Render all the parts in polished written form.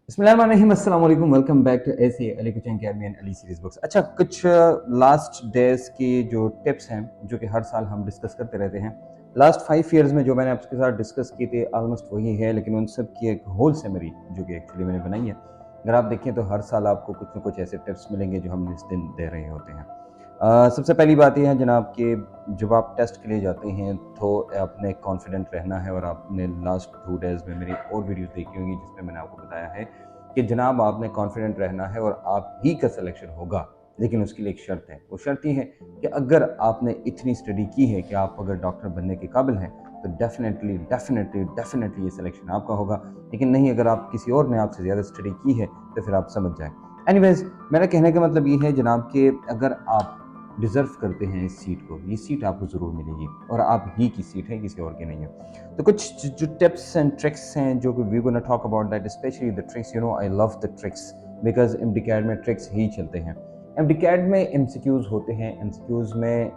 बिस्मिल्लाहिर्रहमानिर्रहीम, अस्सलाम वालेकुम, वेलकम बैक टू ऐसे Ali Kuchain academy and Ali series books. अच्छा, कुछ लास्ट डेज की जो टिप्स हैं जो कि हर साल हम डिस्कस करते रहते हैं। लास्ट 5 ईयर्स में जो मैंने आपके साथ डिस्कस की थी ऑलमोस्ट वही है, लेकिन उन सब की एक होल समरी जो कि एक्चुअली मैंने बनाई है। अगर आप देखें तो हर साल आपको कुछ ना कुछ ऐसे टिप्स मिलेंगे जो हम इस दिन दे रहे होते हैं। सबसे पहली बात यह है जनाब कि जब आप टेस्ट के लिए जाते हैं तो आपने कॉन्फिडेंट रहना है, और आपने लास्ट 2 डेज़ में मेरी और वीडियोस देखी होंगी जिसमें मैंने आपको बताया है कि जनाब आपने कॉन्फिडेंट रहना है और आप ही का सिलेक्शन होगा। लेकिन उसके लिए एक शर्त है, वो शर्त ये है कि अगर आपने इतनी स्टडी की है कि आप अगर डॉक्टर बनने के काबिल हैं तो डेफिनेटली डेफिनेटली डेफिनेटली ये सिलेक्शन आपका होगा। लेकिन नहीं, अगर आप किसी और ने आपसे ज़्यादा स्टडी की है तो फिर आप समझ जाएं। एनीवेज, मेरा कहने का मतलब ये है जनाब कि अगर आप डिज़र्व करते हैं इस सीट को, ये सीट आपको ज़रूर मिलेगी, और आप ही की सीट है, किसी और की नहीं है। तो कुछ जो टिप्स एंड ट्रिक्स हैं जो कि we gonna talk about that, specially the tricks. I love the tricks because MDCAT में ट्रिक्स ही चलते हैं। एमडीकैड में एमसीक्यूज होते हैं। एमसीक्यूज में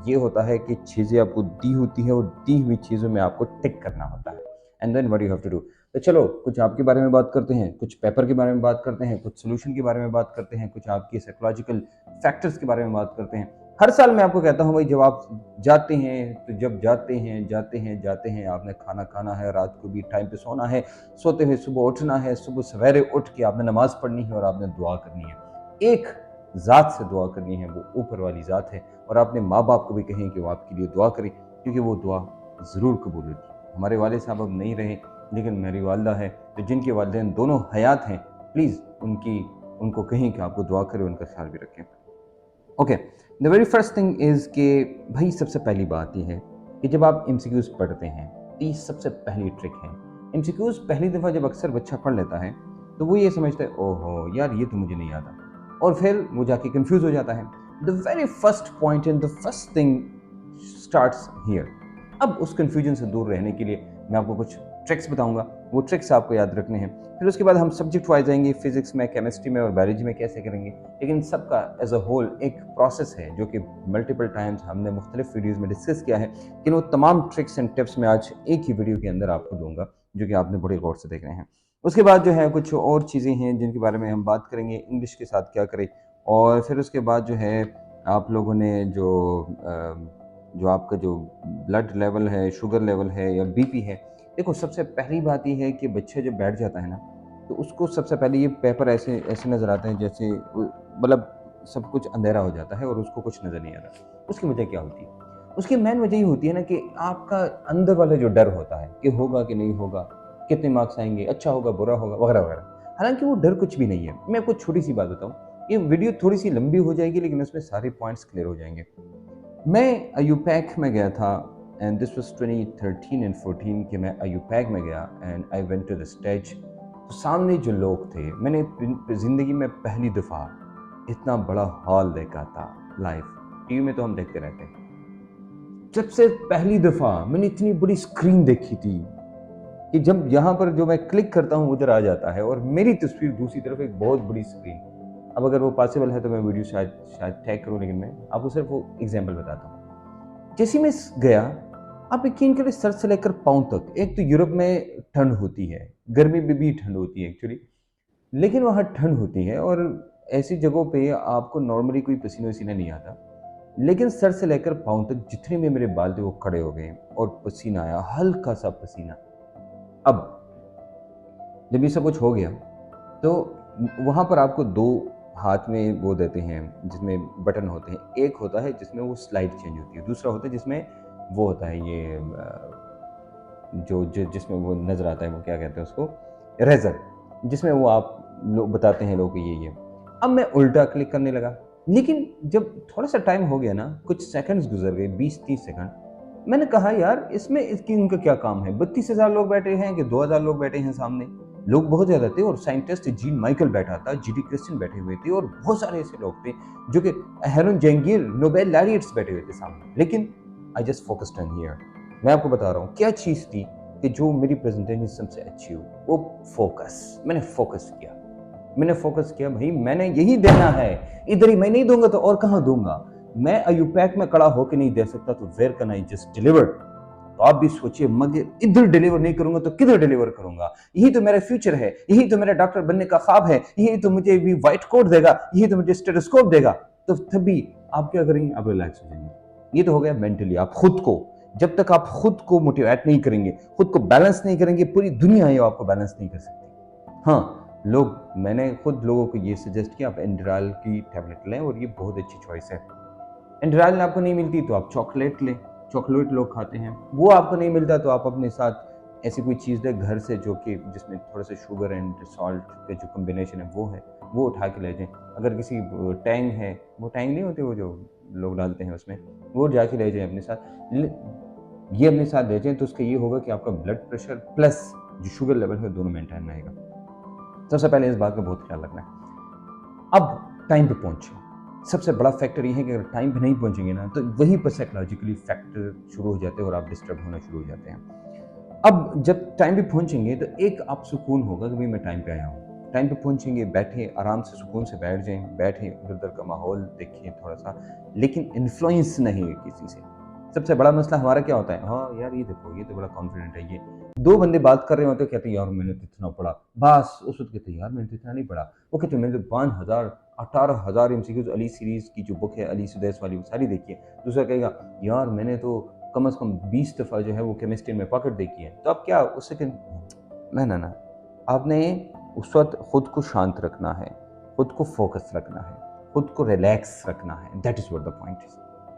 ये होता है कि चीज़ें आपको दी होती है और दी हुई चीज़ों में आपको टिक करना होता है, and then what you have to do. तो चलो कुछ आपके बारे में बात करते हैं, कुछ पेपर के बारे में बात करते हैं, कुछ सोल्यूशन के बारे में बात करते हैं, कुछ आपकी साइकोलॉजिकल फैक्टर्स के बारे में बात करते हैं। हर साल मैं आपको कहता हूँ भाई, जब आप जाते हैं तो जब जाते हैं आपने खाना खाना है, रात को भी टाइम पे सोना है, सोते हुए सुबह उठना है, सुबह सवेरे उठ के आपने नमाज पढ़नी है और आपने दुआ करनी है। एक ज़ात से दुआ करनी है, वो ऊपर वाली ज़ात है। और आपने माँ बाप को भी कहें कि वो आपके लिए दुआ करें, क्योंकि वो दुआ ज़रूर कबूल होगी। हमारे वाले साहब अब नहीं रहे, लेकिन मेरी वालदा है, तो जिनके वालिदैन दोनों हयात हैं, प्लीज़ उनको कहें कि आपको दुआ करें, उनका ख्याल भी रखें। Okay, the very first thing is कि भाई सबसे पहली बात यह है कि जब आप एमसीक्यूज़ पढ़ते हैं तो ये सबसे पहली ट्रिक है। एमसीक्यूज़ पहली दफ़ा जब अक्सर बच्चा पढ़ लेता है तो वो ये समझता है, ओहो यार ये तो मुझे नहीं आता, और फिर वो जाके कंफ्यूज हो जाता है। The very first point and the first thing starts here. अब उस कंफ्यूजन से दूर रहने के लिए मैं आपको कुछ ट्रिक्स बताऊंगा, वो ट्रिक्स आपको याद रखने हैं। फिर उसके बाद हम सब्जेक्ट वाइज आएंगे, फिजिक्स में, केमिस्ट्री में और बायोलॉजी में कैसे करेंगे। लेकिन सबका एज अ होल एक प्रोसेस है जो कि मल्टीपल टाइम्स हमने मुख्तलिफ वीडियोज़ में डिस्कस किया है। लेकिन वो तमाम ट्रिक्स एंड टिप्स मैं आज एक ही वीडियो के अंदर आपको दूंगा, जो कि आपने बड़े गौर से देखने हैं। उसके बाद जो है कुछ और चीज़ें हैं जिनके बारे में हम बात करेंगे, इंग्लिश के साथ क्या करें। और फिर उसके बाद जो है आप लोगों ने जो आपका जो ब्लड लेवल है, शुगर लेवल है या बीपी है, देखो सबसे पहली बात ये है कि बच्चे जब बैठ जाता है ना, तो उसको सबसे पहले ये पेपर ऐसे ऐसे नज़र आते हैं जैसे मतलब सब कुछ अंधेरा हो जाता है और उसको कुछ नज़र नहीं आता। उसकी वजह क्या होती है? उसकी मेन वजह ये होती है ना कि आपका अंदर वाला जो डर होता है कि होगा कि नहीं होगा, कितने मार्क्स आएंगे, अच्छा होगा, बुरा होगा, वगैरह वगैरह। हालांकि वो डर कुछ भी नहीं है। मैं आपको छोटी सी बात बताऊँ, ये वीडियो थोड़ी सी लंबी हो जाएगी लेकिन उसमें सारे पॉइंट्स क्लियर हो जाएंगे। मैं अयूपैक में गया था, एंड दिस वाज 2013 एंड 14 कि मैं अयूपैक में गया and I went to the stage. तो सामने जो लोग थे, मैंने ज़िंदगी में पहली दफ़ा इतना बड़ा हॉल देखा था लाइव। टीवी में तो हम देखते रहते हैं, सबसे पहली दफ़ा मैंने इतनी बड़ी स्क्रीन देखी थी कि जब यहाँ पर जो मैं क्लिक करता हूँ उधर आ जाता है और मेरी तस्वीर दूसरी तरफ एक बहुत बड़ी स्क्रीन। अब अगर वो पॉसिबल है तो मैं वीडियो शायद शायद टैग करूँ, लेकिन मैं आपको सिर्फ वो एग्जाम्पल बताता हूँ। जैसे मैं गया, आप यकीन करें सर से लेकर पाँव तक, एक तो यूरोप में ठंड होती है, गर्मी में भी ठंड होती है एक्चुअली, लेकिन वहाँ ठंड होती है और ऐसी जगहों पे आपको नॉर्मली कोई पसीना वसीना नहीं आता। लेकिन सर से लेकर पाँव तक जितने भी मेरे बाल थे वो खड़े हो गए और पसीना आया, हल्का सा पसीना। अब जब ये सब कुछ हो गया तो वहाँ पर आपको दो हाथ में वो देते हैं जिसमें बटन होते हैं। एक होता है जिसमें वो स्लाइड चेंज होती है, दूसरा होता है जिसमें वो होता है ये जिसमें वो नज़र आता है, वो क्या कहते हैं उसको, रेजर, जिसमें वो आप लोग बताते हैं लोग ये। अब मैं उल्टा क्लिक करने लगा, लेकिन जब थोड़ा सा टाइम हो गया ना, कुछ सेकंड्स गुजर गए, 20-30 सेकंड, मैंने कहा यार इसमें इसकी उनका क्या काम है। 32,000 लोग बैठे हैं कि 2,000 लोग बैठे हैं सामने, लोग बहुत ज़्यादा थे। और साइंटिस्ट जीन माइकल बैठा था, जीडी क्रिस्टियन बैठे हुए थे और बहुत सारे ऐसे लोग थे जो कि हेरन जेंगिर, नोबेल लॉरिएट्स बैठे हुए थे सामने। लेकिन I just focused on here. मैं आपको बता रहा हूँ क्या चीज़ थी कि जो मेरी प्रेजेंटेशन सबसे अच्छी हुई, वो फोकस। मैंने फोकस किया भाई, मैंने यही देना है, इधर ही। मैं नहीं दूंगा तो और कहाँ दूंगा। मैं अयूपैक में खड़ा होकर नहीं दे सकता, तो where can I just deliver. तो आप भी सोचिए, मगर इधर डिलीवर नहीं करूंगा तो किधर डिलीवर करूंगा? यही तो मेरा फ्यूचर है, यही तो मेरा डॉक्टर बनने का ख्वाब है, यही तो मुझे भी व्हाइट कोट देगा, यही तो मुझे स्टेथोस्कोप देगा। तो तभी आप क्या करेंगे? आप रिलैक्स हो जाएंगे। ये तो हो गया मेंटली। आप खुद को, जब तक आप खुद को मोटिवेट नहीं करेंगे, खुद को बैलेंस नहीं करेंगे, पूरी दुनिया है आपको बैलेंस नहीं कर सकती। हाँ, मैंने खुद लोगों को ये सजेस्ट किया, आप एंड्राल की टैबलेट लें और ये बहुत अच्छी चॉइस है। एंड्राल आपको नहीं मिलती तो आप चॉकलेट लें, चॉकलेट लोग खाते हैं। वो आपको नहीं मिलता तो आप अपने साथ ऐसी कोई चीज़ लें घर से जो कि जिसमें थोड़ा सा शुगर एंड सॉल्ट का जो कम्बिनेशन है वो उठा के ले जाएं। अगर किसी टैंग है, वो टैंग नहीं होते वो जो लोग डालते हैं उसमें, वो जाके ले जाएं अपने साथ। ये अपने साथ ले जाएं तो उसका ये होगा कि आपका ब्लड प्रेशर प्लस जो शुगर लेवल है दोनों मेंटेन रहेगा। सबसे पहले इस बात का बहुत ख्याल रखना है। अब टाइम पे पहुंचे। सबसे बड़ा फैक्टर ये है कि अगर टाइम पे नहीं पहुंचेंगे ना तो वहीं पर साइकोलॉजिकली फैक्टर शुरू हो जाते हैं और आप डिस्टर्ब होना शुरू हो जाते हैं। अब जब टाइम पे पहुंचेंगे तो एक आप सुकून होगा कि भाई मैं टाइम पे आया हूँ। टाइम पे पहुंचेंगे, बैठे आराम से सुकून से बैठ जाएं, बैठे इधर उधर का माहौल देखिए थोड़ा सा, लेकिन इन्फ्लुएंस नहीं है किसी से। सबसे बड़ा मसला हमारा क्या होता है? हाँ यार ये देखो, ये तो बड़ा कॉन्फिडेंट है, ये दो बंदे बात कर रहे होते हैं, कहते हैं यार मैंने तो इतना पढ़ा, बस उस वक्त कहते हैं यार मैंने तो इतना नहीं पढ़ा, वो कहते हैं मैंने तो 18,000 एमसीक्यूज अली सीरीज की जो बुक है अली सुदैस वाली वो सारी देखी है। दूसरा कहेगा यार मैंने तो कम से कम 20 दफ़ा जो है वो केमिस्ट्री में पकड़ देखी है। तो अब क्या उससे ना आपने उस वक्त खुद को शांत रखना है, खुद को फोकस रखना है, खुद को रिलैक्स रखना है। That is what the point is.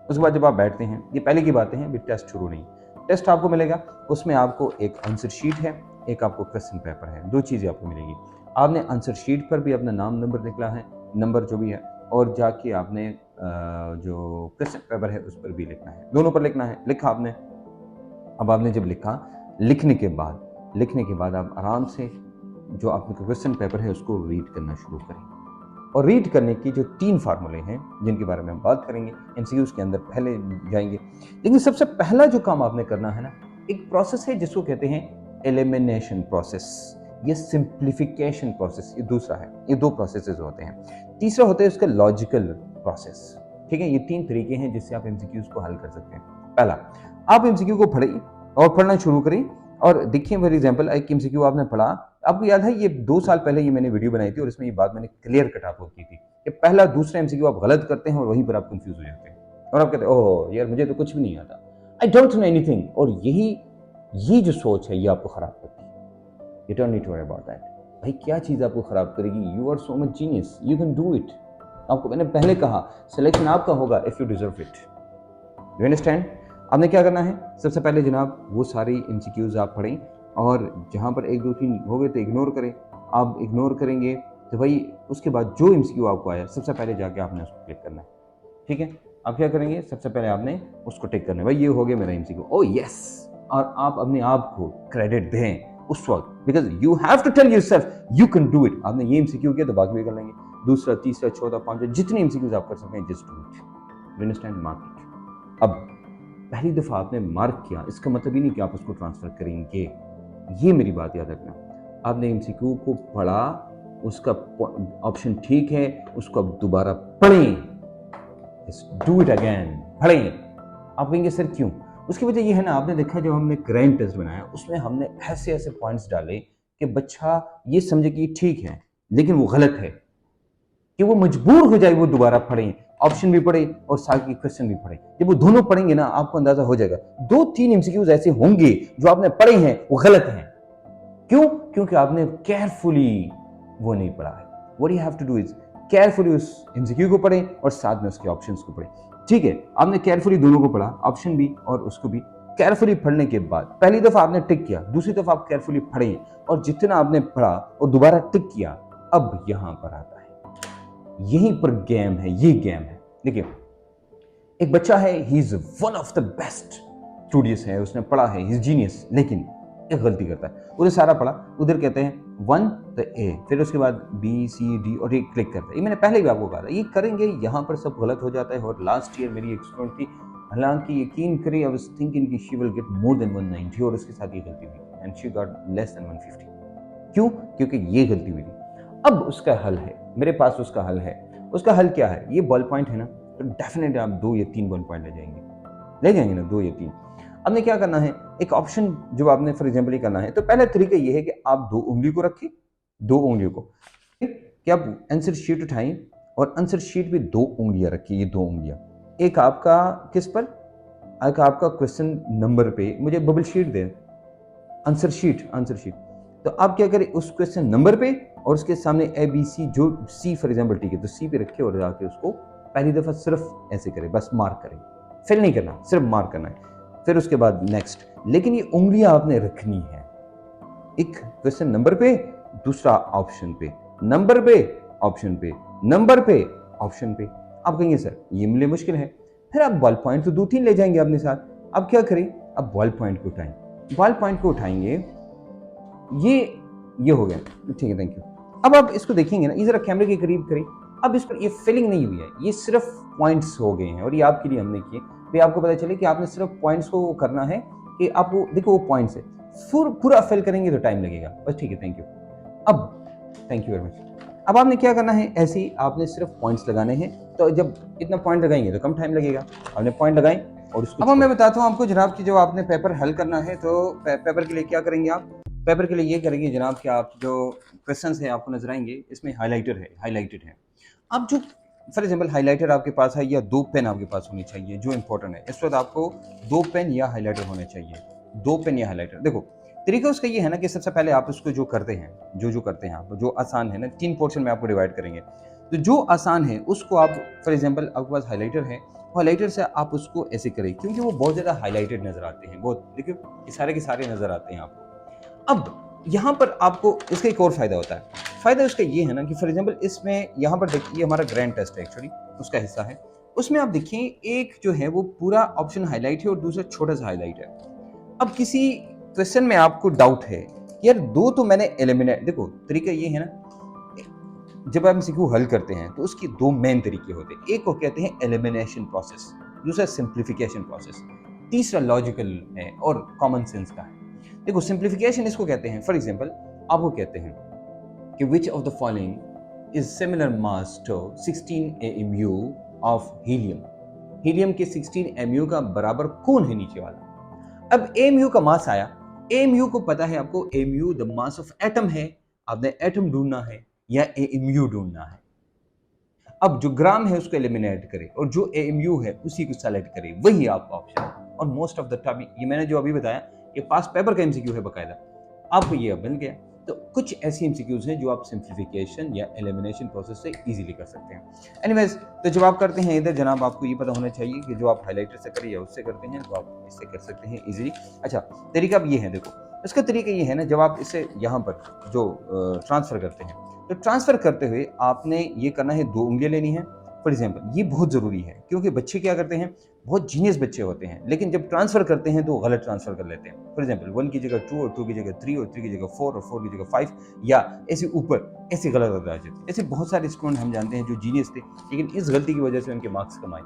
उसके बाद जब आप बैठते हैं, ये पहले की बातें हैं, अभी टेस्ट शुरू नहीं। टेस्ट आपको मिलेगा, उसमें आपको एक आंसर शीट है, एक आपको क्वेश्चन पेपर है, दो चीज़ें आपको मिलेगी। आपने आंसर शीट पर भी अपना नाम नंबर लिखना है, नंबर जो भी है, और जाके आपने जो क्वेश्चन पेपर है उस पर भी लिखना है, दोनों पर लिखना है। लिखा आपने, अब आपने जब लिखा, लिखने के बाद आप आराम से जो आपका क्वेश्चन पेपर है उसको रीड करना शुरू करें। और रीड करने की जो 3 फार्मूले हैं जिनके बारे में हम बात करेंगे, एमसीक्यूज के अंदर पहले जाएंगे। लेकिन सबसे पहला जो काम आपने करना है ना, एक प्रोसेस है जिसको कहते हैं एलिमिनेशन प्रोसेस, ये सिंप्लीफिकेशन प्रोसेस, ये दूसरा है। ये 2 प्रोसेसेस होते हैं। तीसरा होता है उसका लॉजिकल प्रोसेस। ठीक है, ये 3 तरीके हैं जिससे आप एमसीक्यूज को हल कर सकते हैं। पहला, आप एमसीक्यू को पढ़िए और पढ़ना शुरू करें और देखिए फॉर एग्जांपल एक एमसीक्यू आपने पढ़ा, आपको याद है ये 2 साल पहले ये मैंने वीडियो बनाई थी और इसमें ये बात मैंने क्लियर कट आपको की थी कि पहला दूसरा एमसीक्यू आप गलत करते हैं और वहीं पर आप कंफ्यूज हो जाते हैं और आप कहते हैं ओह यार मुझे तो कुछ भी नहीं आता, आई डोंट नो एनीथिंग। और ये जो सोच है ये आपको खराब करती है। You don't need to worry about that. भाई क्या चीज़ आपको खराब करेगी? You are so much genius, you can do it. आपको मैंने पहले कहा सिलेक्शन आपका होगा if you deserve it. You understand? आपने क्या करना है? सबसे पहले जनाब वो सारी एमसीक्यूज आप पढ़ें और जहाँ पर 1 2 3 हो गए तो इग्नोर करें। आप इग्नोर करेंगे तो भाई उसके बाद जो एमसीक्यू आपको आया सबसे पहले जाके आपने उसको क्लिक करना है। ठीक है, आप क्या करेंगे? सबसे पहले आपने उसको टिक करना है, भाई ये हो गया मेरा एमसीक्यू, ओह यस। और आप अपने आप को क्रेडिट दें उस वक्त, because you have to tell yourself you can do it. आपने ये एमसीक्यू किया तो बाकी भी कर लेंगे, दूसरा, तीसरा, चौथा, पांचवा, जितने एमसीक्यूज आप कर सकते हैं just do it. You understand? Mark it. अब पहली दफ़ा आपने मार्क किया, इसका मतलब ही नहीं कि आप उसको ट्रांसफ़र करेंगे। ये मेरी बात याद रखना। आपने एमसीक्यू को पढ़ा, उसका ऑप्शन ठीक है, उसको अब दोबारा पढ़ें, डू इट अगेन, पढ़ें। आप कहेंगे सर क्यों? उसकी वजह ये है ना, आपने देखा जब हमने ग्रैंड टेस्ट बनाया उसमें हमने ऐसे ऐसे पॉइंट्स डाले कि बच्चा ये समझे कि ठीक है लेकिन वो गलत है, कि वो मजबूर हो जाए वो दोबारा पढ़ें, ऑप्शन भी पढ़े और साथ की क्वेश्चन भी पढ़े। जब वो दोनों पढ़ेंगे ना आपको अंदाजा हो जाएगा 2-3 एमसीक्यूज ऐसे होंगे जो आपने पढ़े हैं वो गलत हैं। क्यों? क्योंकि आपने केयरफुली वो नहीं पढ़ा है। What you have to do is carefully उस एमसीक्यू को पढ़ें और साथ में उसके ऑप्शंस को पढ़ें। ठीक है, आपने केयरफुली दोनों को पढ़ा, ऑप्शन भी और उसको भी। केयरफुली पढ़ने के बाद पहली दफा आपने टिक किया, दूसरी दफा आप केयरफुली पढ़ें और जितना आपने पढ़ा और दोबारा टिक किया, अब यहां पर आता है, यहीं पर गेम है, ये गेम है। देखिए एक बच्चा है, he is one of the best studious है, उसने पढ़ा है, ही इज जीनियस, लेकिन एक गलती करता है। उधर सारा पढ़ा, उधर कहते हैं 1 तो ए, फिर उसके बाद बी सी डी और ये क्लिक करता है। ये मैंने पहले भी आपको कहा था, ये करेंगे यहाँ पर सब गलत हो जाता है। और लास्ट ईयर मेरी एक स्टूडेंट थी, हालांकि यकीन करिए आई वाज थिंकिंग कि she will get more than 190 और उसके साथ ये गलती हुई and she got less than 150। क्यों? क्योंकि ये गलती हुई थी। अब उसका हल है, मेरे पास उसका हल है। उसका हल क्या है? ये बॉल पॉइंट है ना, तो डेफिनेटली आप 2 या 3 बॉल पॉइंट ले जाएंगे ना, 2 या 3। आपने क्या करना है, एक ऑप्शन जो आपने फॉर एग्जाम्पल ही करना है, तो पहला तरीका ये है कि आप 2 उंगली को रखें, 2 उंगलियों को कि आप आंसर शीट उठाएं और आंसर शीट पे 2 उंगलियां रखिए, ये 2 उंगलियां, एक आपका किस पर, एक आपका क्वेश्चन नंबर पे, मुझे बबल शीट दे, आंसर शीट, आंसर शीट। तो आप क्या करें, उस क्वेश्चन नंबर पे और उसके सामने ए बी सी, जो सी फॉर एग्जाम्पल, ठीक है, तो सी पे रखे और जाके उसको पहली दफा सिर्फ ऐसे करें, बस मार्क करें, फिल नहीं करना, सिर्फ मार्क करना है। फिर उसके बाद नेक्स्ट, लेकिन ये उंगलियां आपने रखनी है, एक क्वेश्चन नंबर पे, दूसरा ऑप्शन पे, नंबर पे, ऑप्शन पे, नंबर पे, ऑप्शन पे। आप कहेंगे सर ये मिले मुश्किल है, फिर आप बॉल पॉइंट तो 2-3 ले जाएंगे अपने साथ। अब क्या करें, अब बॉल पॉइंट को उठाएं, बॉल पॉइंट को उठाएंगे, ये हो गया, ठीक है, थैंक यू। अब आप इसको देखेंगे ना, ये जरा कैमरे के करीब करें, अब इस पर ये फिलिंग नहीं हुई है, ये सिर्फ पॉइंट्स हो गए हैं और ये आपके लिए हमने किए, फिर आपको पता चले कि आपने सिर्फ पॉइंट्स को करना है, कि आप वो देखो, वो पॉइंट्स है, पूरा फिल करेंगे तो टाइम लगेगा, बस ठीक है, थैंक यू। अब थैंक यू वेरी मच। अब आपने क्या करना है, ऐसे ही आपने सिर्फ पॉइंट्स लगाने हैं, तो जब इतना पॉइंट लगाएंगे तो कम टाइम लगेगा, आपने पॉइंट लगाए और उसको, अब मैं बताता हूँ आपको जनाब कि जो आपने पेपर हल करना है, तो पेपर के लिए क्या करेंगे आप, पेपर के लिए ये करेंगे जनाब कि आप जो क्वेश्चंस हैं आपको नजर आएंगे, इसमें हाईलाइटर है, हाईलाइटेड है, आप जो फॉर एग्जाम्पल हाईलाइटर आपके पास है या 2 पेन आपके पास होनी चाहिए, जो इंपॉर्टेंट है इस वक्त आपको 2 पेन या हाईलाइटर होने चाहिए, 2 पेन या हाईलाइटर। देखो तरीका उसका ये है ना कि सबसे पहले आप उसको जो करते हैं, जो करते हैं आप, जो आसान है ना, 3 पोर्शन में आपको डिवाइड करेंगे, तो जो आसान है उसको आप फॉर एग्जाम्पल आपके पास हाईलाइटर है, हाईलाइटर से आप उसको ऐसे करें, क्योंकि वो बहुत ज़्यादा हाईलाइटेड नजर आते हैं, बहुत देखिए ये सारे नजर आते हैं आपको। अब यहाँ पर आपको इसका एक और फायदा होता है, फायदा उसका ये है ना कि फॉर एग्जाम्पल इसमें यहाँ पर देखिए हमारा ग्रैंड टेस्ट है, एक्चुअली उसका हिस्सा है, उसमें आप देखिए एक जो है वो पूरा ऑप्शन हाईलाइट है और दूसरा छोटा सा हाईलाइट है। अब किसी क्वेश्चन में आपको डाउट है, यार 2 तो मैंने एलिमिनेट, देखो तरीका ये है ना, जब आप एमसीक्यू हल करते हैं तो उसके 2 मेन तरीके होते हैं, एक को कहते हैं एलिमिनेशन प्रोसेस, दूसरा सिंप्लीफिकेशन प्रोसेस, तीसरा लॉजिकल है और कॉमन सेंस का है। देखो सिंप्लीफिकेशन इसको कहते हैं, फॉर एग्जांपल आपको कहते हैं कि which of the following is similar mass to 16 AMU of helium, helium के 16 AMU का बराबर कौन है नीचे वाला। अब AMU का मास आया, AMU को पता है आपको, AMU the mass of atom है, आपने एटम ढूंढना है या AMU ढूंढना है। अब जो ग्राम है उसको एलिमिनेट करें और जो AMU है उसी को सेलेक्ट करें, वही आपका ऑप्शन है। और मोस्ट ऑफ द टाइम ये मैंने जो अभी बताया, ये पास पेपर का MCQ है बकायदा, आपको ये अब मिल गया। तो कुछ ऐसी MCQs हैं जो आप सिंप्लीफिकेशन या एलिमिनेशन प्रोसेस से इजीली कर सकते हैं। एनीवेज, तो जब आप करते हैं इधर जनाब, आपको ये पता होना चाहिए कि जो आप हाईलाइटर से करें या उससे करते हैं, तो आप इससे कर सकते हैं इजीली। अच्छा, तरीका अब ये है, देखो इसका तरीका ये है ना, जब आप इसे यहाँ पर जो ट्रांसफर करते हैं, तो ट्रांसफर करते हुए आपने ये करना है, 2 उंगलियां लेनी है। फॉर एग्जाम्पल ये बहुत ज़रूरी है, क्योंकि बच्चे क्या करते हैं, बहुत जीनियस बच्चे होते हैं, लेकिन जब ट्रांसफर करते हैं तो गलत ट्रांसफर कर लेते हैं। फॉर एग्जाम्पल 1 की जगह 2 और 2 की जगह 3 और 3 की जगह 4 और 4 की जगह 5, या ऐसे ऊपर ऐसे गलत हो जाते हैं। ऐसे बहुत सारे स्टूडेंट हम जानते हैं जो जीनियस थे, लेकिन इस गलती की वजह से उनके मार्क्स कम आए।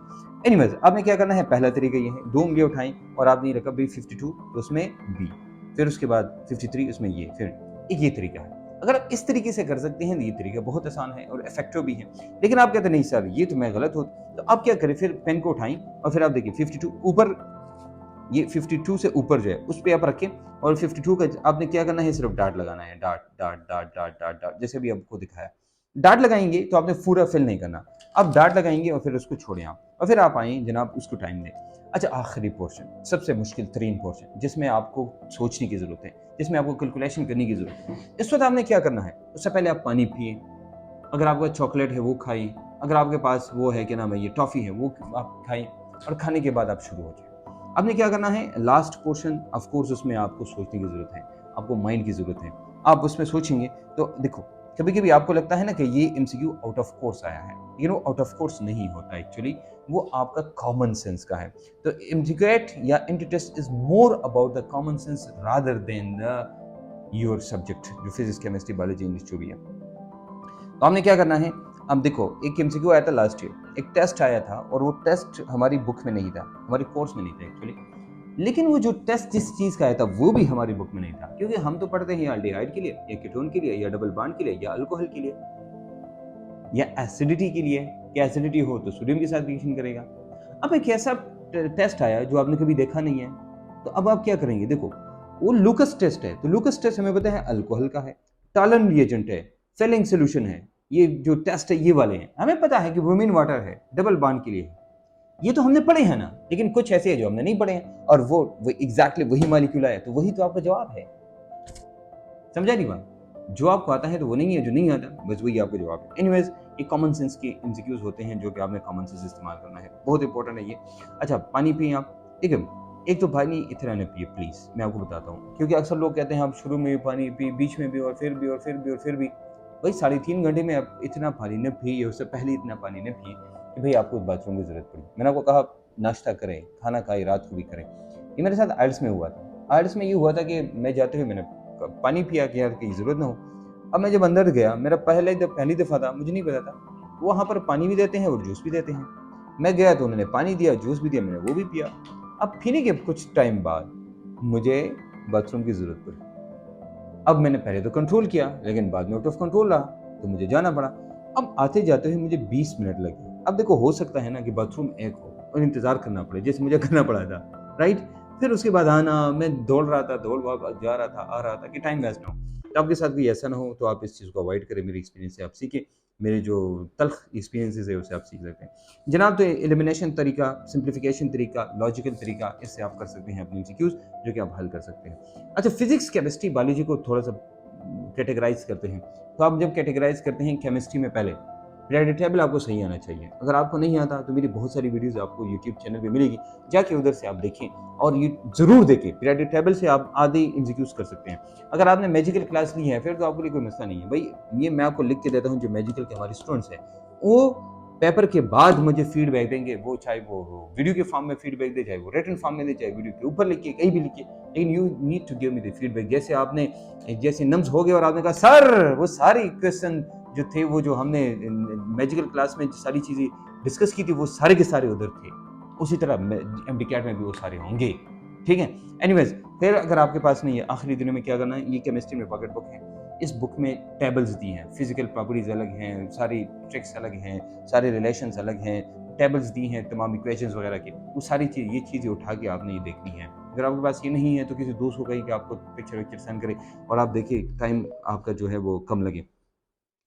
एनीवेज, आपने क्या करना है, पहला तरीका ये है, 2 उंगलियां उठाएं और आपने रखा भी 52 तो उसमें बी, फिर उसके बाद 53 उसमें ये, फिर एक ये तरीका है। अगर आप इस तरीके से कर सकते हैं तो ये तरीका बहुत आसान है और इफेक्टिव भी है। लेकिन आप कहते नहीं सर ये तो मैं गलत हो, तो आप क्या करें, फिर पेन को उठाएं और फिर आप देखिए 52 ऊपर, ये 52 से ऊपर जो है उस पर आप रखें और 52 का आपने क्या करना है, सिर्फ डाट लगाना है, dot dot dot dot dot dot, जैसे भी आपको दिखाया। डाट लगाएंगे तो आपने पूरा फिल नहीं करना, अब डाट लगाएंगे और फिर उसको छोड़ें आप, और फिर आप आए जनाब उसको टाइम दें। अच्छा, आखिरी पोर्शन, सबसे मुश्किल तरीन पोर्शन, जिसमें आपको सोचने की जरूरत है, जिसमें आपको कैलकुलेशन करने की जरूरत है। इस वक्त आपने क्या करना है, उससे पहले आप पानी पिए, अगर आपका चॉकलेट है वो खाएं, अगर आपके पास वो है क्या नाम है, ये टॉफ़ी है, वो आप खाएं, और खाने के बाद आप शुरू हो जाए। आपने क्या करना है, लास्ट पोर्शन ऑफ कोर्स उसमें आपको सोचने की ज़रूरत है, आपको माइंड की ज़रूरत है, आप उसमें सोचेंगे तो देखो कभी कभी आपको लगता है ना कि ये MCQ आउट ऑफ कोर्स आया है, आउट ऑफ कोर्स नहीं होता एक्चुअली, वो आपका कॉमन सेंस का है। तो MCQ या MT test is more about the common sense rather than the your subject, जो फिजिक्स केमिस्ट्री बायोलॉजी इंग्लिश जो भी है। तो हमने क्या करना है, अब देखो एक MCQ आया था लास्ट ईयर, एक टेस्ट आया था और वो टेस्ट हमारी बुक में नहीं था, हमारी कोर्स में नहीं था एक्चुअली, लेकिन वो जो टेस्ट जिस चीज़ का आया था वो भी हमारी बुक में नहीं था, क्योंकि हम तो पढ़ते हैं एल्डिहाइड के लिए या कीटोन के लिए या डबल बॉन्ड के लिए या अल्कोहल के लिए या एसिडिटी के लिए, कि एसिडिटी हो तो सोडियम के साथ रिएक्शन करेगा। अब एक ऐसा टेस्ट आया जो आपने कभी देखा नहीं है, तो अब आप क्या करेंगे, देखो वो लूकस टेस्ट है, तो लूकस टेस्ट हमें पता है अल्कोहल का है, टालन रिएजेंट है, सेलिंग सोल्यूशन है, ये जो टेस्ट है ये वाले हैं, हमें पता है कि ब्रोमीन वाटर है, डबल बॉन्ड के लिए है, ये तो हमने पढ़े हैं ना। लेकिन कुछ ऐसे है जो हमने नहीं पढ़े हैं और वो एग्जैक्टली वही मॉलिक्यूल है, तो वही तो आपका जवाब है। समझा नहीं बात? जो आपको आता है तो वो नहीं है, जो नहीं आता बस वही आपका जवाब है। एनीवेज, ये कॉमन सेंस के एमसीक्यूज होते हैं जो कि आपने कॉमन सेंस इस्तेमाल करना है, बहुत इंपॉर्टेंट है ये। अच्छा, पानी पिए आप, ठीक है, एक तो पानी इतना न पिए प्लीज, मैं आपको बताता हूँ, क्योंकि अक्सर लोग कहते हैं आप शुरू में भी पानी पिए, बीच में भी, और फिर भी, और फिर भी, और फिर भी। भाई 3.5 घंटे में आप इतना पानी न पिए, उससे पहले इतना पानी न पिए कि भाई आपको बाथरूम की जरूरत पड़ी। मैंने आपको कहा नाश्ता करें, खाना खाए, रात को भी करें। ये मेरे साथ आयल्स में हुआ था। आयल्स में ये हुआ था कि मैं जाते हुए मैंने पानी पिया कि यार कहीं ज़रूरत ना हो। अब मैं जब अंदर गया, मेरा पहली दफ़ा था, मुझे नहीं पता था वहाँ पर पानी भी देते हैं और जूस भी देते हैं। मैं गया तो उन्होंने पानी दिया, जूस भी दिया, मैंने वो भी पिया। अब पीने के कुछ टाइम बाद मुझे बाथरूम की ज़रूरत पड़ी। अब मैंने पहले तो कंट्रोल किया, लेकिन बाद में आउट ऑफ कंट्रोल रहा, तो मुझे जाना पड़ा। अब आते जाते हुए मुझे 20 मिनट लगे। अब देखो, हो सकता है ना कि बाथरूम एक हो और इंतज़ार करना पड़े, जैसे मुझे करना पड़ा था, राइट? फिर उसके बाद आना, मैं दौड़ रहा था, दौड़ वापस जा रहा था, आ रहा था कि टाइम वेस्ट ना हो। तो आपके साथ भी ऐसा ना हो, तो आप इस चीज़ को अवॉइड करें। मेरे एक्सपीरियंस से आप सीखें, मेरे जो तल्ख एक्सपीरियंसेस है उससे आप सीख सकते हैं जनाब। तो एलिमिनेशन तरीका, सिंप्लीफिकेशन तरीका, लॉजिकल तरीका, इससे आप कर सकते हैं अपनी एमसीक्यूज जो कि आप हल कर सकते हैं। अच्छा, फिजिक्स, केमिस्ट्री, बायोलॉजी को थोड़ा सा कैटेगराइज करते हैं। तो आप जब कैटेगराइज करते हैं केमिस्ट्री में, पहले पीरियोडिक टेबल आपको सही आना चाहिए। अगर आपको नहीं आता तो मेरी बहुत सारी वीडियोस आपको यूट्यूब चैनल पे मिलेगी, जाके उधर से आप देखें और ये जरूर देखें। पीरियोडिक टेबल से आप आधे एग्जीक्यूट कर सकते हैं। अगर आपने मैजिकल क्लास ली है फिर तो आपके लिए कोई मसला नहीं है भाई। ये मैं आपको लिख के देता हूँ, जो मैजिकल के हमारे स्टूडेंट्स हैं वो पेपर के बाद मुझे फीडबैक देंगे, वो चाहे वो वीडियो के फॉर्म में फीडबैक दे, चाहे वो रिटन फॉर्म में दे, चाहे वीडियो के ऊपर लिखिए, कहीं भी लिखिए, लेकिन you need to give me the feedback. जैसे नम्स हो गए और आपने कहा सर वो सारी क्वेश्चन जो थे, वो जो हमने मैजिकल क्लास में सारी चीज़ें डिस्कस की थी, वो सारे के सारे उधर थे, उसी तरह एमडीकैट में भी वो सारे होंगे, ठीक है। एनीवेज, फिर अगर आपके पास नहीं है, आखिरी दिनों में क्या करना है, ये केमिस्ट्री में पॉकेट बुक है, इस बुक में टेबल्स दी हैं, फिजिकल प्रॉपर्टीज अलग हैं, सारी ट्रिक्स अलग हैं, सारे रिलेशंस अलग हैं, टेबल्स दी हैं तमाम इक्वेशंस वगैरह की, वो सारी ये चीज़ें उठा के आपने ये देखनी है। अगर आपके पास ये नहीं है तो किसी दोस्त को कहीं कि आपको पिक्चर सेंड करे और आप देखिए, टाइम आपका जो है वो कम लगे।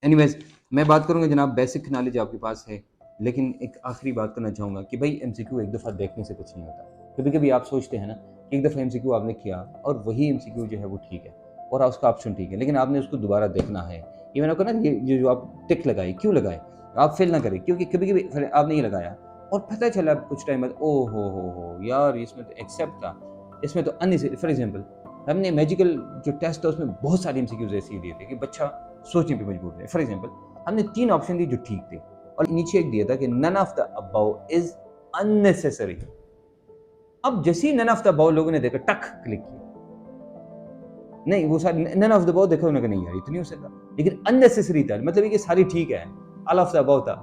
एनीवेज, मैं बात करूँगा जनाब, बेसिक नॉलेज आपके पास है, लेकिन एक आखिरी बात करना चाहूँगा कि भाई एमसीक्यू एक दफ़ा देखने से कुछ नहीं होता। कभी कभी आप सोचते हैं ना कि एक दफ़ा एमसीक्यू आपने किया और वही एमसीक्यू जो है वो ठीक है और उसका ऑप्शन ठीक है, लेकिन आपने उसको दोबारा देखना है। ये मैंने कहा ना, ये जो आप टिक लगाए, क्यों लगाए? आप फेल ना करें, क्योंकि कभी कभी फिर आप नहीं लगाया और पता चला कुछ टाइम बाद, ओ हो यार, इसमें तो एक्सेप्ट था, इसमें तो अननेसेसरी। फॉर एग्जाम्पल, हमने मैजिकल जो टेस्ट था उसमें बहुत सारे एमसीक्यूज ऐसे ही दिए थे कि बच्चा सोचने पे मजबूर है। फॉर एग्जाम्पल, हमने 3 ऑप्शन दिए जो ठीक थे और नीचे एक दिया था कि none of the above is unnecessary. अब जैसे ही नन ऑफ द अबव लोगों ने देखा, टक क्लिक किया, नहीं वो सारी नन ऑफ द अबव देखा, उन्होंने कहा नहीं यार इतनी हो सकता, लेकिन अननेसेसरी था, मतलब ये कि सारी ठीक है, ऑल ऑफ द अबव था,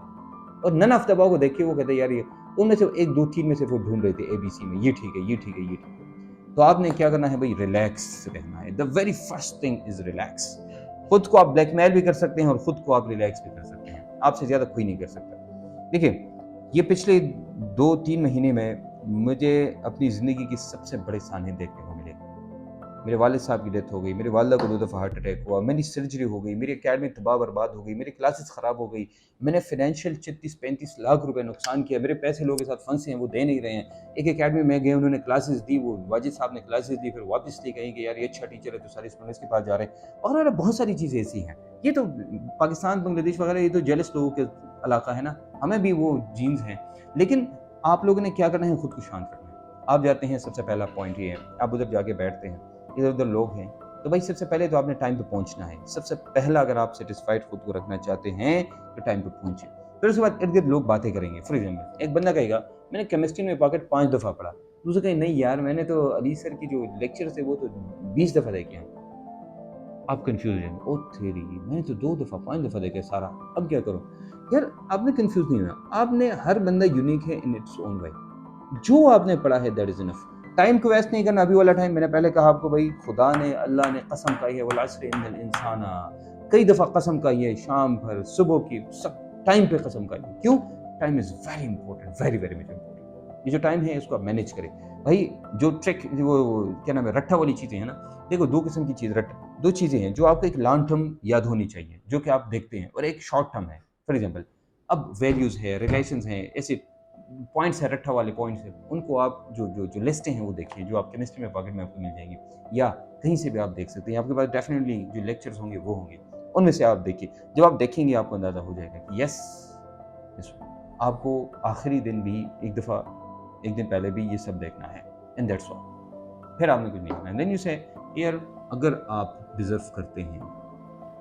और नन ऑफ द अबव को देख के वो कहते यार ये उनमें से 1 2 3 में से वो ढूंढ रहे थे एबीसी में, ये ठीक है, ये ठीक है, ये ठीक है। तो आपने क्या करना है भाई, रिलैक्स रहना है। The very first thing is relax. खुद को आप ब्लैकमेल भी कर सकते हैं और खुद को आप रिलैक्स भी कर सकते हैं, आपसे ज्यादा कोई नहीं कर सकता। देखिए, ये पिछले 2-3 महीने में मुझे अपनी ज़िंदगी की सबसे बड़े साने देखने को मिले। मेरे वालिद साहब की डेथ हो गई, मेरी वालिदा को 2 दफ़ा हार्ट अटैक हुआ, मेरी सर्जरी हो गई, मेरी एकेडमी तबाह बर्बाद हो गई, मेरी क्लासेस ख़राब हो गई, मैंने फाइनेंशियल 34-35 लाख रुपए नुकसान किया, मेरे पैसे लोगों के साथ फंसे हैं, वो दे नहीं रहे हैं। एक एकेडमी में गए, उन्होंने क्लासेस दी, वो वाजिद साहब ने क्लासेस दी, फिर वापस ली, कहीं कि यार ये अच्छा टीचर है तो सारे स्टूडेंट्स के पास जा रहे हैं, और बहुत सारी चीज़ें ऐसी हैं। ये तो पाकिस्तान, बांग्लादेश वगैरह, ये तो जेलस लोगों के इलाका है ना, हमें भी वो जीन्स हैं। लेकिन आप लोगों ने क्या करना है, खुद को शांत रखना है। आप जाते हैं, सबसे पहला पॉइंट ये है, आप उधर जाके बैठते हैं, इधर उधर लोग हैं, तो भाई सबसे पहले तो आपने टाइम पे पहुंचना है। सबसे पहला, अगर आप सेटिस्फाइड खुद को रखना चाहते हैं तो टाइम पे पहुंचे। फिर उसके बाद इर्द गिर्द लोग बातें करेंगे। फॉर एग्जाम्पल, एक बंदा कहेगा मैंने केमिस्ट्री में पॉकेट 5 दफ़ा पढ़ा, दूसरा कहे नहीं यार मैंने तो अली सर की जो लेक्चर थे वो तो 20 दफ़ा देखे हैं। आप कंफ्यूज हैं, ओ तेरी, मैंने तो 2 दफ़ा 5 दफ़ा देखा है सारा, अब क्या करूँ? यार आपने कंफ्यूज नहीं होना, आपने, हर बंदा यूनिक है इन इट्स ओन वे। जो आपने पढ़ा है दैट इज इनफ। टाइम को वेस्ट नहीं करना। अभी वाला टाइम मैंने पहले कहा आपको भाई, खुदा ने, अल्लाह ने कसम खाई है, वल अस्र इन्नल इंसाना, कई दफ़ा कसम खाई है, शाम भर, सुबह की, सब टाइम पे कसम खाई है। क्यों? Time is very important, very very much important. ये जो टाइम है इसको आप मैनेज करें। भाई जो ट्रिक वो क्या नाम है, रट्टा वाली चीज़ें हैं ना, देखो दो किस्म की चीज़, रट्टा दो चीज़ें हैं जो आपको एक लॉन्ग टर्म याद होनी चाहिए, जो कि आप देखते हैं, और एक शॉर्ट टर्म है। फॉर एग्जाम्पल, अब वैल्यूज़ है, रिलेशंस हैं, ऐसे पॉइंट्स है, रट्टा वाले पॉइंट्स हैं, उनको आप जो जो जो लिस्टें हैं वो देखिए, जो आप केमिस्ट्री में पॉकेट में आपको मिल जाएंगी, या कहीं से भी आप देख सकते हैं, आपके पास डेफिनेटली जो लेक्चर्स होंगे वो होंगे, उनमें से आप देखिए। जब आप देखेंगे आपको अंदाज़ा हो जाएगा कि यस, आपको आखिरी दिन भी एक दफ़ा, एक दिन पहले भी ये सब देखना है, एंड दैट्स ऑल। फिर आपने कुछ नहीं करना है। देन यू से यार, अगर आप डिज़र्व करते हैं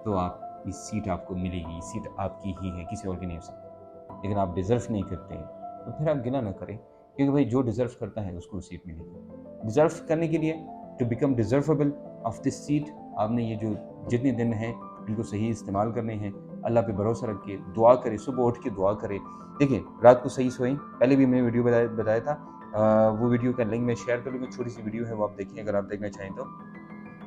तो आप इस सीट आपको मिलेगी, सीट आपकी ही है, किसी और की नहीं हो सकती। लेकिन आप डिज़र्व नहीं करते तो फिर आप गिला ना करें, क्योंकि भाई जो डिज़र्व करता है उसको सीट मिलेगी। डिज़र्व करने के लिए, to become deservable of this seat, आपने ये जो जितने दिन हैं इनको सही इस्तेमाल करने हैं, अल्लाह पे भरोसा रख के दुआ करें, सुबह उठ के दुआ करें। देखिए रात को सही सोएं, पहले भी मैंने वीडियो बताया था, वो वीडियो का लिंक मैं शेयर कर लूँगा, छोटी सी वीडियो है वो आप देखें अगर आप देखना चाहें तो।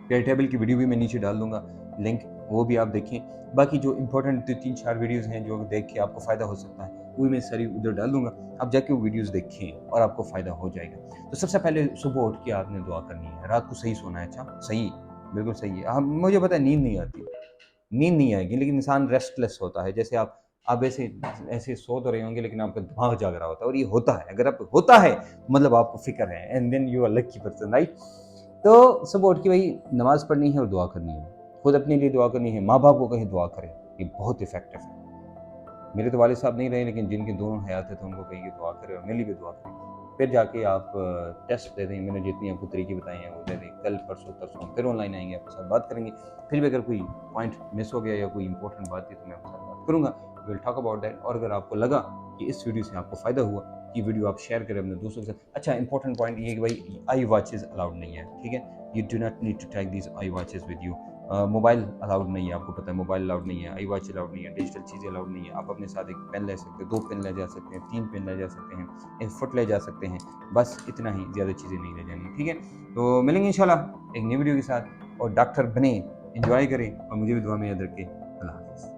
पेयर टेबल की वीडियो भी मैं नीचे डाल दूंगा लिंक, वो भी आप देखें। बाकी जो इंपॉर्टेंट 3-4 वीडियोस हैं जो देख के आपको फ़ायदा हो सकता है, वो मैं सारी उधर डाल दूंगा, आप जाके वो वीडियोस देखें और आपको फ़ायदा हो जाएगा। तो सबसे पहले सुबह उठ के आपने दुआ करनी है, रात को सही सोना है। अच्छा सही, बिल्कुल सही है। हम, मुझे पता है नींद नहीं आती, नींद नहीं आएगी, लेकिन इंसान रेस्टलेस होता है। जैसे आप ऐसे ऐसे सो तो रहे होंगे लेकिन आपका दिमाग जाग रहा होता है, और ये होता है। अगर आप होता है मतलब आपको फिक्र है, and then you are lucky person, right. तो सुबह उठ के भाई नमाज पढ़नी है और दुआ करनी है, खुद अपने लिए दुआ करनी है, माँ बाप को कहीं दुआ करें, ये बहुत इफेक्टिव है। मेरे तो वालिद साहब नहीं रहे, लेकिन जिनके दोनों हयात थे तो उनको कहीं दुआ करें और मेरे लिए भी दुआ करें। फिर जाके आप टेस्ट दे दें, मैंने जितनी आपको तरीके बताए हैं वो दे दें। कल परसों तरसों फिर ऑनलाइन आएंगे, आपके साथ बात करेंगे। फिर भी अगर कोई पॉइंट मिस हो गया या कोई इंपॉर्टेंट बात थी तो मैं आपके साथ बात करूँगा, विल टॉक अबाउट दैट। और अगर आपको लगा कि इस वीडियो से आपको फ़ायदा हुआ, कि वीडियो आप शेयर करें अपने दोस्तों के साथ। अच्छा, इंपॉर्टेंट पॉइंट ये है कि भाई आई वॉचेस अलाउड नहीं है, ठीक है। You do not need to take this I watches with you. Mobile allowed नहीं है, आपको पता है मोबाइल अलाउड नहीं है, आई वॉच अलाउड नहीं है, डिजिटल चीज़ें अलाउड नहीं है। आप अपने साथ एक पेन ले सकते हैं, 2 पेन ले जा सकते हैं, 3 पेन ले जा सकते हैं, 1 फुट ले जा सकते हैं, बस इतना ही, ज़्यादा चीज़ें नहीं ले जानी, ठीक है। तो मिलेंगे इंशाल्लाह एक नई वीडियो के साथ, और डॉक्टर बने, एंजॉय करें, और मुझे भी दुआ में याद रखें। अल्लाह हाफ़िज़।